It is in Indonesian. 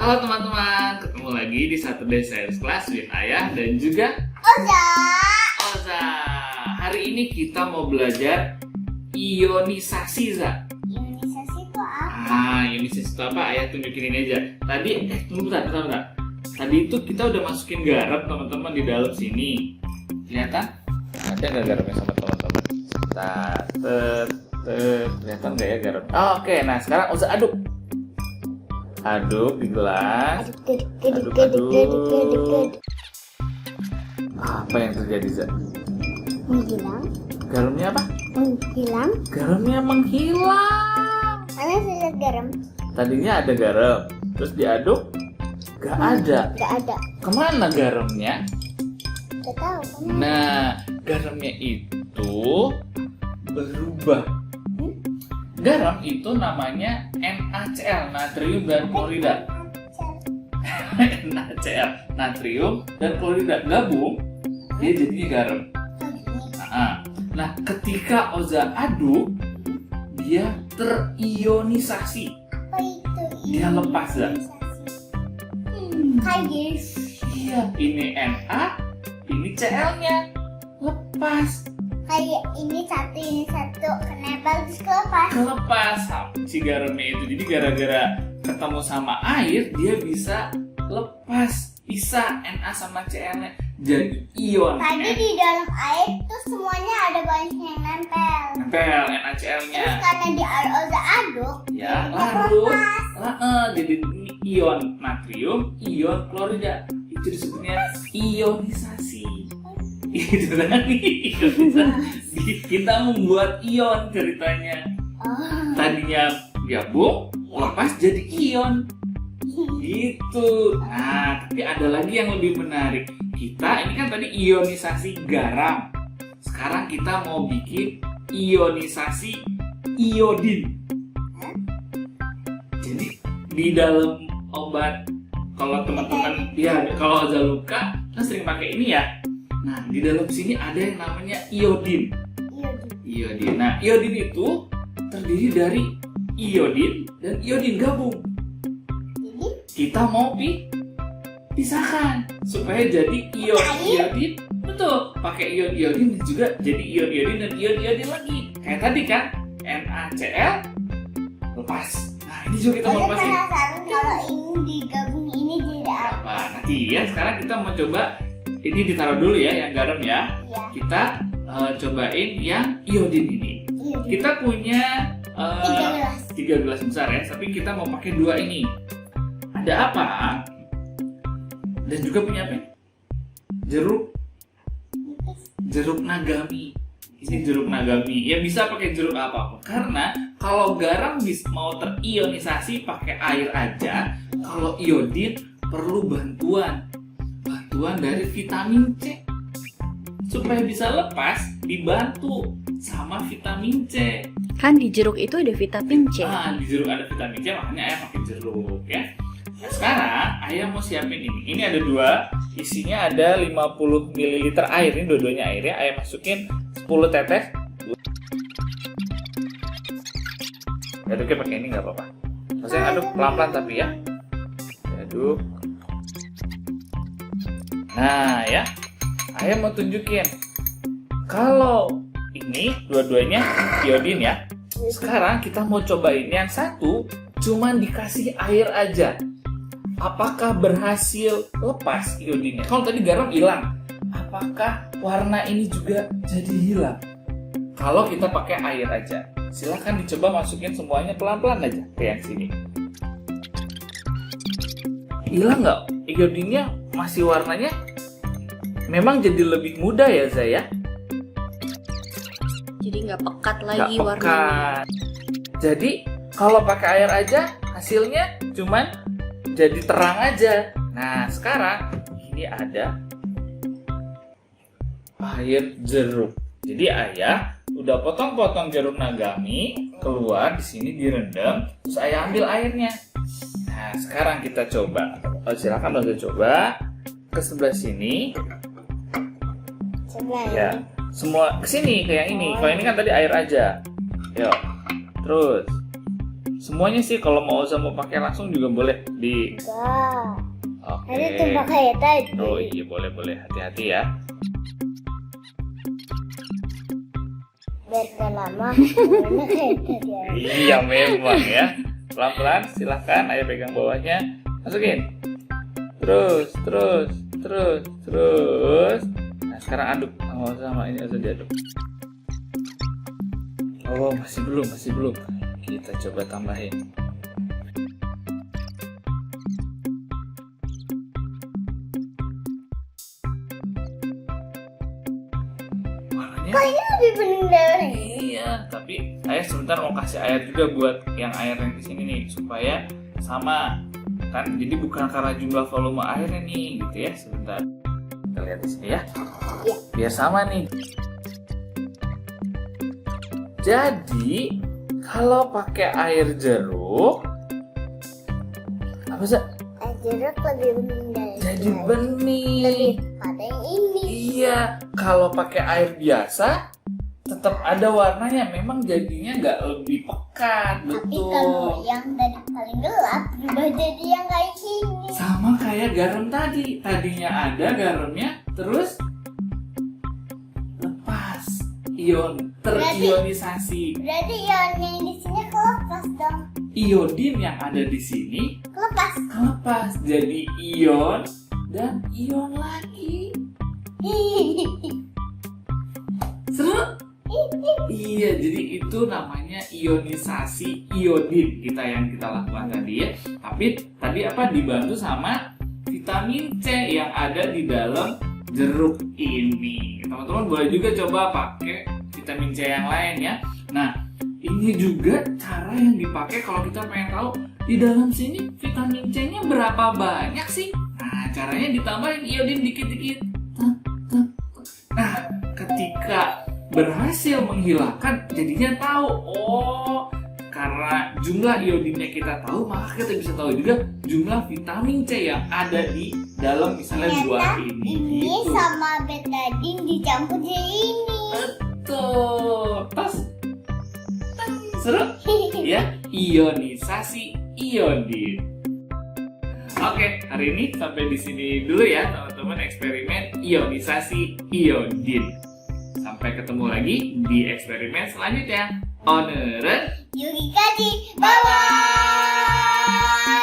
Halo teman-teman, ketemu lagi di Saturday Science Class with Ayah dan juga Oza. Hari ini kita mau belajar ionisasi, Za. Ionisasi itu apa? Ionisasi itu apa? Ayah tunjukin ini aja. Tadi, tunggu bentar. Tadi itu kita udah masukin garam teman-teman di dalam sini. Kelihatan? Ada nggak garamnya sama teman-teman? Kelihatan nggak ya garam? Oke, nah sekarang Oza aduk. Aduk di gelas. Aduk. Apa yang terjadi, Za? Menghilang. Garamnya apa? Menghilang. Garamnya menghilang. Mana sisa garam? Tadinya ada garam, terus diaduk, gak ada. Gak ada. Kemana garamnya? Gak tahu. Kemana? Nah, garamnya itu berubah. Garam itu namanya NaCl, natrium dan klorida. NaCl, natrium dan klorida gabung, dia jadinya garam. Nah, ketika Oza aduk, dia terionisasi. Apa itu? Dia lepas, Za. Kayak gini. Iya, ini Na, ini Cl-nya lepas. Kayak ini satu kenapa terus kelepas? Si garamnya itu. Jadi gara-gara ketemu sama air, dia bisa lepas, pisah Na sama Cl-nya jadi ion. Tadi di dalam air tuh semuanya ada banyak yang nempel. Nempel NaCl-nya. Terus karena di Oza aduk, Ya, lepas. jadi ion natrium, ion klorida. Itu disebutnya ionisasi. Itu tadi ionisasi. Kita membuat ion ceritanya. Tadinya gabung, lepas jadi ion. Gitu. Nah, tapi ada lagi yang lebih menarik. Kita ini kan tadi ionisasi garam. Sekarang kita mau bikin ionisasi iodin. Jadi di dalam obat, kalau teman-teman kalau ada luka kan sering pakai ini ya. Nah, di dalam sini ada yang namanya iodin. Iodin. Nah, iodin itu terdiri dari iodin dan iodin gabung. Jadi Kita mau pisahkan supaya jadi iodin. Betul, pakai iodin dan juga jadi iodin dan iodin lagi. Kayak tadi kan, NaCl lepas. Nah, ini juga kita mau Oza lepasin. penasaran kalau ini digabung ini jadi apa? Apa? Nanti ya, sekarang kita mau coba ini ditaruh dulu ya, yang garam ya. Iya. Kita cobain yang iodin ini. Kita punya 3 gelas besar ya, tapi kita mau pakai 2 ini. Ada apa? Dan juga punya apa? Jeruk nagami. Ini jeruk nagami. Ya bisa pakai jeruk apapun. Karena kalau garam mau terionisasi pakai air aja, kalau iodin perlu bantuan dari vitamin C. Supaya bisa lepas, dibantu sama vitamin C. Kan di jeruk itu ada vitamin C. Di jeruk ada vitamin C, makanya ayah pakai jeruk ya. Nah, sekarang ayah mau siapin ini. Ini ada 2, isinya ada 50 ml air. Ini dua-duanya air ya. Ayah masukin 10 tetes. Aduknya pakai ini nggak apa-apa. Maksudnya aduk pelan-pelan tapi ya. Aduk. Nah ya, ayah mau tunjukin. Kalau ini dua-duanya iodin ya. Sekarang kita mau cobain yang satu, cuman dikasih air aja. Apakah berhasil lepas iodinnya? Kalau tadi garam hilang, apakah warna ini juga jadi hilang? Kalau kita pakai air aja, silahkan dicoba masukin semuanya pelan-pelan aja ke yang sini. Hilang nggak? Iodinnya masih warnanya? Memang jadi lebih muda ya, Zaya? Jadi nggak pekat Nggak lagi warnanya. pekat. Jadi kalau pakai air aja, hasilnya cuman jadi terang aja. Nah, sekarang ini ada air jeruk. Jadi ayah udah potong-potong jeruk nagami, keluar di sini direndam, terus ayah ambil airnya. Nah, sekarang kita coba. Silakan Oza coba ke sebelah sini. Coba Ya, semua ke sini ke yang ini. Kalau ini kan tadi air aja. Yuk. Terus Semuanya sih, kalau mau pakai langsung juga boleh di. Enggak. Oke. Ada tumpah kayak tadi. Oh iya, boleh. Hati-hati ya. Biar gak lama. Gimana kayak tadi ya. Iya memang ya. Pelan-pelan, silahkan ayah pegang bawahnya. Masukin. Terus. Nah sekarang aduk. Oh sama ini harus diaduk. Oh masih belum. Kita coba tambahin. Warnanya. Ini lebih bening dari ini. Iya, tapi ayah sebentar mau kasih air juga buat yang air yang di sini nih supaya sama kan. Jadi bukan karena jumlah volume airnya nih gitu ya. Sebentar. Kita lihat di sini ya. Iya. Biar sama nih. Jadi kalau pakai air jeruk apa sih? Jeruk lebih bening dari Jadi ini. bening. Lebih pada yang ini. Iya, kalau pakai air biasa tetap ada warnanya, memang jadinya nggak lebih pekat, Tapi betul. kalau yang dari paling gelap berubah jadi yang kayak gini. Sama kayak garam tadi, tadinya ada garamnya, terus lepas, terionisasi. Berarti ion yang di sini kelepas dong. Iodin yang ada di sini Kelepas. kelepas jadi ion dan ion lagi. Seru? Iya, jadi itu namanya ionisasi iodin yang kita lakukan tadi ya. Tapi tadi apa dibantu sama vitamin C yang ada di dalam jeruk ini. Teman-teman boleh juga coba pakai vitamin C yang lain ya. Nah, ini juga cara yang dipakai kalau kita pengen tahu di dalam sini vitamin C-nya berapa banyak sih. Nah, caranya ditambahin iodin dikit-dikit. Nah, ketika berhasil menghilangkan, jadinya tahu, oh karena jumlah iodinnya kita tahu, maka kita bisa tahu juga jumlah vitamin C yang ada di dalam misalnya buah ini. Ini Gitu. sama betadine dicampur jadi ini. Betul. Pas. Seru? Ya, ionisasi iodin. Oke, hari ini sampai di sini dulu ya teman-teman eksperimen ionisasi iodin. Sampai ketemu lagi di eksperimen selanjutnya. Oneren Yugi Kaji, bye bye.